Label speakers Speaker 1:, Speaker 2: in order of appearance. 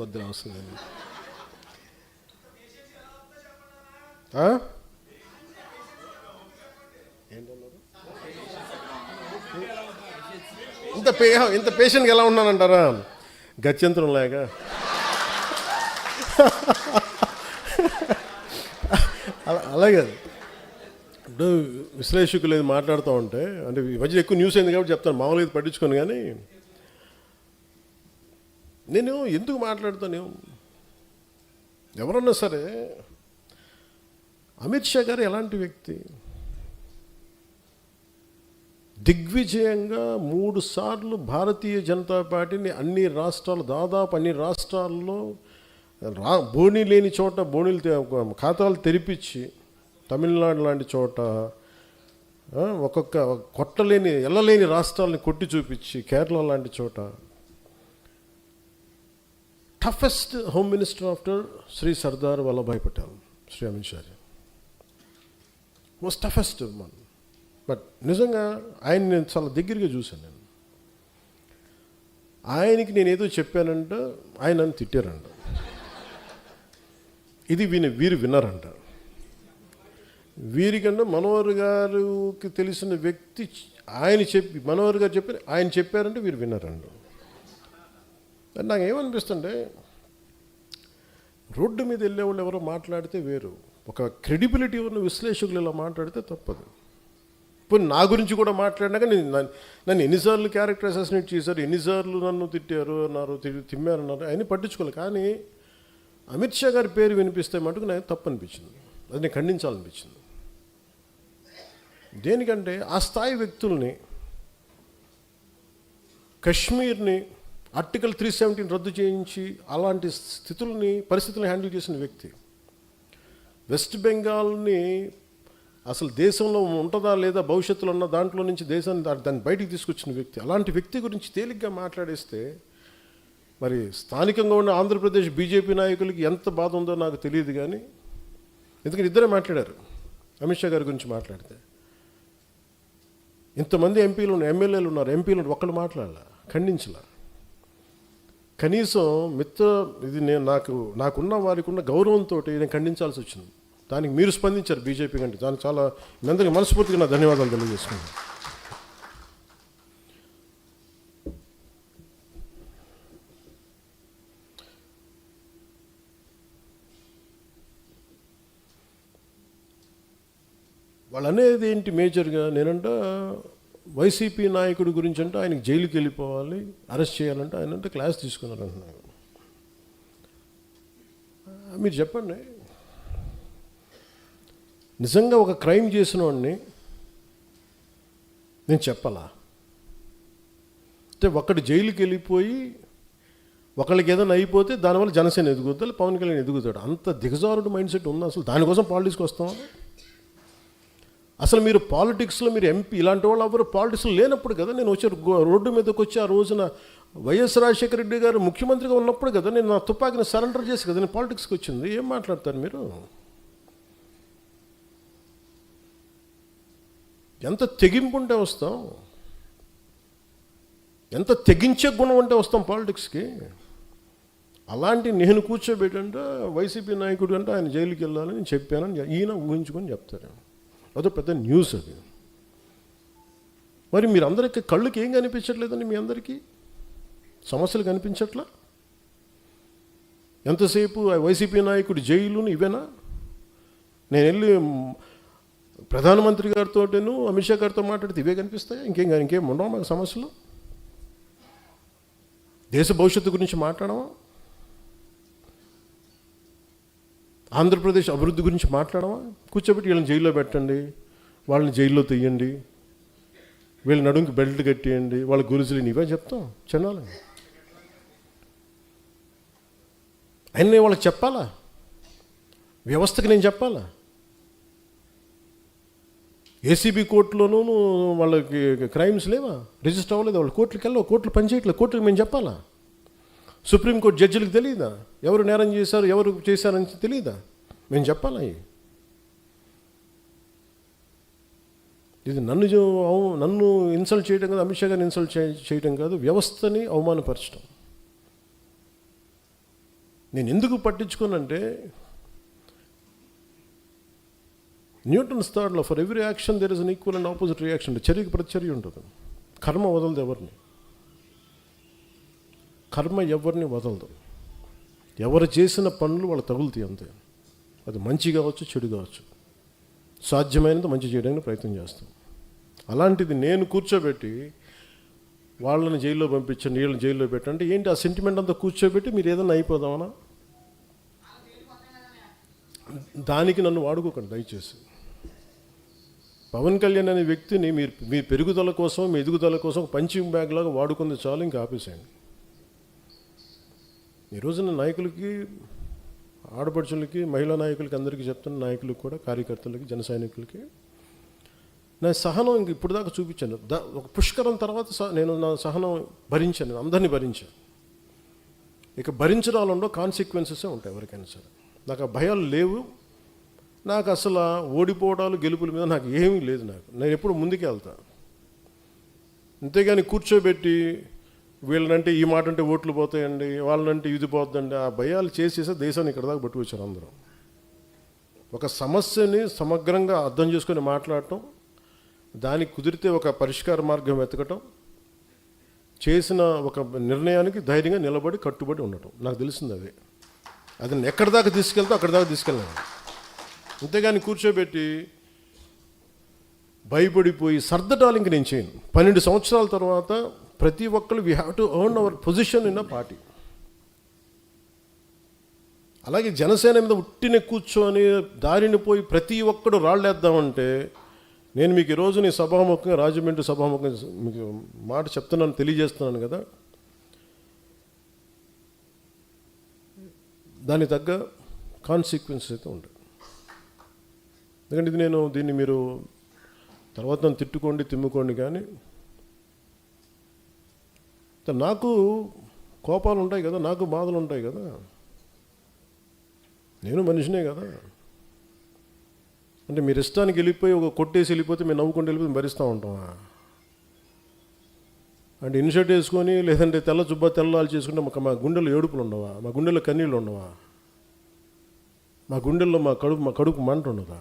Speaker 1: వద్దు అవసరం లేదు. ఏంటన్నారు? ఇంత పేషెంట్గా ఎలా ఉన్నానంటారా? గత్యంతరం లేక అలాగే ఇప్పుడు విశ్లేషకులు ఏది మాట్లాడుతూ ఉంటే, అంటే ఈ మధ్య ఎక్కువ న్యూస్ అయింది కాబట్టి చెప్తాను, మామూలుగా ఇది పట్టించుకోను. కానీ నేను ఎందుకు మాట్లాడుతాను, ఎవరన్నా సరే అమిత్ షా గారు ఎలాంటి వ్యక్తి? దిగ్విజయంగా 3 సార్లు భారతీయ జనతా పార్టీని అన్ని రాష్ట్రాలు, దాదాపు అన్ని రాష్ట్రాల్లో బోణీ లేని చోట బోణీలు ఖాతాలు తెరిపించి, తమిళనాడు లాంటి చోట ఒక్కొక్క ఎల్లలేని రాష్ట్రాలని కొట్టి చూపించి, కేరళ లాంటి చోట toughest home minister after Shri Sardar Vallabhbhai Patel, Shri Amit Shah most toughest one. But నిజంగా ఆయన నేను చాలా దగ్గరగా చూశాను. ఆయనకి నేను ఏదో చెప్పానంట, ఆయన నన్ను తిట్టారంట. ఇది వీరు విన్నారంట. వీరికన్నా మనోహర్ గారికి తెలిసిన వ్యక్తి మనోహర్ గారు ఆయన చెప్పారంటే వీరు విన్నారంట. నాకు ఏమనిపిస్తుంటే, రోడ్డు మీద వెళ్ళేవాళ్ళు ఎవరో మాట్లాడితే వేరు, ఒక క్రెడిబిలిటీ ఉన్న విశ్లేషకులు ఇలా మాట్లాడితే తప్పదు. ఇప్పుడు నా గురించి కూడా మాట్లాడినాక నన్ను ఎన్నిసార్లు క్యారెక్టర్ అసాసినేట్ చేశారు, ఎన్నిసార్లు నన్ను తిట్టారు అన్నారు, తిమ్మారన్నారు, అవన్నీ పట్టించుకోవాలి. కానీ అమిత్ షా గారి పేరు వినిపిస్తే మటుకు నాకు తప్పు అనిపించింది, అది నేను ఖండించాలనిపించింది. దేనికంటే ఆ స్థాయి వ్యక్తుల్ని, కశ్మీర్ని ఆర్టికల్ 317 రద్దు చేయించి అలాంటి పరిస్థితులను హ్యాండిల్ చేసిన వ్యక్తి, వెస్ట్ బెంగాల్ని అసలు దేశంలో ఉంటుందా లేదా భవిష్యత్తులో ఉన్న దాంట్లో నుంచి దేశాన్ని దాన్ని బయటికి తీసుకొచ్చిన వ్యక్తి, అలాంటి వ్యక్తి గురించి తేలిగ్గా మాట్లాడేస్తే మరి స్థానికంగా ఉన్న ఆంధ్రప్రదేశ్ బీజేపీ నాయకులకి ఎంత బాధ ఉందో నాకు తెలియదు. కానీ ఎందుకంటే ఇద్దరే మాట్లాడారు అమిత్ షా గారి గురించి మాట్లాడితే. ఇంతమంది ఎమ్మెల్యేలు ఉన్నారు, ఎంపీలు ఒక్కళ్ళు మాట్లాడాల, ఖండించలా. కనీసం ఇది నాకున్న వారికి ఉన్న గౌరవంతో నేను ఖండించాల్సి వచ్చింది. దానికి మీరు స్పందించారు బీజేపీ కంటే, దానికి చాలా మీ అందరికీ మనస్ఫూర్తిగా నా ధన్యవాదాలు తెలియజేసుకున్నాను. వాళ్ళు అనేది ఏంటి మేజర్గా, నేనంట వైసీపీ నాయకుడి గురించి అంటే ఆయనకి జైలుకి వెళ్ళిపోవాలి, అరెస్ట్ చేయాలంటే ఆయన అంటే క్లాస్ తీసుకున్నారు అంటున్నారు. మీరు చెప్పండి, నిజంగా ఒక క్రైమ్ చేసిన వాడిని నేను చెప్పాలా? అంటే ఒకటి జైలుకి వెళ్ళిపోయి ఒకళ్ళకి ఏదైనా అయిపోతే దానివల్ల జనసేన ఎదుగుతాడు, పవన్ కళ్యాణ్ ఎదుగుతాడు, అంత దిగజారుడు మైండ్ సెట్ ఉంది. అసలు దానికోసం పాలిటిక్స్కి వస్తాం? అసలు మీరు పాలిటిక్స్లో మీరు ఎంపీ ఇలాంటి వాళ్ళు ఎవరు పాలిటిక్స్లో లేనప్పుడు కదా నేను వచ్చి రోడ్డు మీదకి వచ్చి ఆ రోజున వైఎస్ రాజశేఖర రెడ్డి గారు ముఖ్యమంత్రిగా ఉన్నప్పుడు కదా నేను నా తుపాకీని సరెండర్ చేసి కదా నేను పాలిటిక్స్కి వచ్చింది. ఏం మాట్లాడతారు మీరు? ఎంత తెగింపు ఉంటే వస్తాం, ఎంత తెగించే గుణం ఉంటే వస్తాం పాలిటిక్స్కి. అలాంటి నేను కూర్చోబెట్టంటే వైసీపీ నాయకుడు అంటే ఆయన జైలుకి వెళ్ళాలని నేను చెప్పానని ఈయన ఊహించుకొని చెప్తారు. అదో పెద్ద న్యూస్ అది. మరి మీరు అందరికీ కళ్ళుకి ఏం కనిపించట్లేదండి? మీ అందరికీ సమస్యలు కనిపించట్లా? ఎంతసేపు వైసీపీ నాయకుడు జైలును ఇవేనా? నేను వెళ్ళి ప్రధానమంత్రి గారితోటేను అమిత్ షా గారితో మాట్లాడితే ఇవే కనిపిస్తాయి? ఇంకేం ఉండవు మాకు సమస్యలు? దేశ భవిష్యత్తు గురించి మాట్లాడమా? ఆంధ్రప్రదేశ్ అభివృద్ధి గురించి మాట్లాడమా? కూర్చోబెట్టి వీళ్ళని జైల్లో పెట్టండి, వాళ్ళని జైల్లో తీయండి, వీళ్ళ నడుంకి బెల్ట్ కట్టేయండి, వాళ్ళ గురుజులు ఇవే చెప్తాం చెన్నాలి. అయినా వాళ్ళకి చెప్పాలా? వ్యవస్థకి నేను చెప్పాలా? ఏసీబీ కోర్టులోనూ వాళ్ళకి క్రైమ్స్ లేవా? రిజిస్టర్ అవ్వలేదు, వాళ్ళు కోర్టులకు వెళ్ళవు, కోర్టులు పనిచేయట్లేదు, కోర్టులకు మేము చెప్పాలా? సుప్రీంకోర్టు జడ్జిలకు తెలియదా ఎవరు నేరం చేశారు, ఎవరు చేశారని తెలియదా? మేము చెప్పాలా? ఇది నన్ను ఇన్సల్ట్ చేయడం కాదు, అమిత్ షా గారిని ఇన్సల్ట్ చేయడం కాదు, వ్యవస్థని అవమానపరచడం. నేను ఎందుకు పట్టించుకోనంటే Newton's third law, for every action there is an equal and opposite reaction. చర్యకి ప్రతిచర్య ఉంటుంది. కర్మ వదలదు ఎవరిని, కర్మ ఎవరిని వదలదు. ఎవరు చేసిన పనులు వాళ్ళు తగులుతాయి అంతే. అది మంచి కావచ్చు, చెడు కావచ్చు. సాధ్యమైనంత మంచి చేయడానికి ప్రయత్నం చేస్తాం. అలాంటిది నేను కూర్చోబెట్టి వాళ్ళని జైల్లో పంపించండి, వీళ్ళని జైల్లో పెట్టండి ఏంటి ఆ సెంటిమెంట్ అంతా కూర్చోబెట్టి మీరు ఏదైనా అయిపోదామనా? దానికి నన్ను వాడుకోకండి దయచేసి. పవన్ కళ్యాణ్ అనే వ్యక్తిని మీరు మీ పెరుగుదల కోసం, మీ ఎదుగుదల కోసం పంచింగ్ బ్యాగ్ లాగా వాడుకుంది చాలు, ఇంకా ఆపేసేయండి. ఈ రోజున నాయకులకి, ఆడపడుచులకి, మహిళా నాయకులకి, అందరికీ చెప్తున్న నాయకులకు కూడా, కార్యకర్తలకి, జన సైనికులకి నా సహనం ఇంక ఇప్పుడు దాకా చూపించాను. ఒక పుష్కరం తర్వాత నేను నా సహనం భరించాను, నేను అందరినీ భరించాను. ఇక భరించడాలలో కాన్సిక్వెన్సెసే ఉంటాయి ఎవరికైనా సరే. నాకు ఆ భయాలు లేవు. నాకు అసలు ఓడిపోవడాలు, గెలుపుల మీద నాకు ఏమీ లేదు. నేను ఎప్పుడు ముందుకే వెళ్తాను. అంతేగాని కూర్చోబెట్టి వీళ్ళనంటే ఈ మాట అంటే ఓట్లు పోతాయండి, వాళ్ళనంటే ఇది పోతుందండి, ఆ భయాలు చేసేసే దేశాన్ని ఇక్కడ దాకా పట్టుకొచ్చారు అందరూ. ఒక సమస్యని సమగ్రంగా అర్థం చేసుకొని మాట్లాడటం, దానికి కుదిరితే ఒక పరిష్కార మార్గం వెతకటం, చేసిన ఒక నిర్ణయానికి ధైర్యంగా నిలబడి కట్టుబడి ఉండటం, నాకు తెలిసింది అదే. అది ఎక్కడి దాకా తీసుకెళ్తా అక్కడి దాకా తీసుకెళ్ళాను. అంతేగాని కూర్చోబెట్టి భయపడిపోయి సర్దటాలు ఇంక నేను చేయను. 12 సంవత్సరాల తర్వాత ప్రతి ఒక్కరు we have to earn our position in a party. అలాగే జనసేన మీద ఉట్టిన కూర్చొని దారిని పోయి ప్రతి ఒక్కడు రాళ్ళేద్దామంటే, నేను మీకు ఈరోజు నీ సభాముఖంగా, రాజమండ్రి సభాముఖంగా మీకు మాట చెప్తున్నాను, తెలియజేస్తున్నాను కదా, దానికి తగ్గ కాన్సిక్వెన్సెస్ అయితే ఉంటాయి. ఎందుకంటే దీన్ని మీరు తర్వాత నన్ను తిట్టుకోండి, తిమ్ముకోండి, కానీ నాకు కోపాలు ఉంటాయి కదా, నాకు బాధలు ఉంటాయి కదా, నేను మనిషినే కదా. అంటే మీరు ఇష్టానికి వెళ్ళిపోయి ఒక కొట్టేసి వెళ్ళిపోతే మేము నవ్వుకుంటూ వెళ్ళిపోతే భరిస్తూ ఉంటామా? అంటే ఇన్షర్ట్ వేసుకొని లేదంటే తెల్ల జుబ్బా తెల్లాలు చేసుకుంటే మా గుండెల్లో ఏడుపులు ఉండవా? మా గుండెల్లో కన్నీళ్ళు ఉండవా? మా గుండెల్లో మా కడుపు మంట ఉండదా?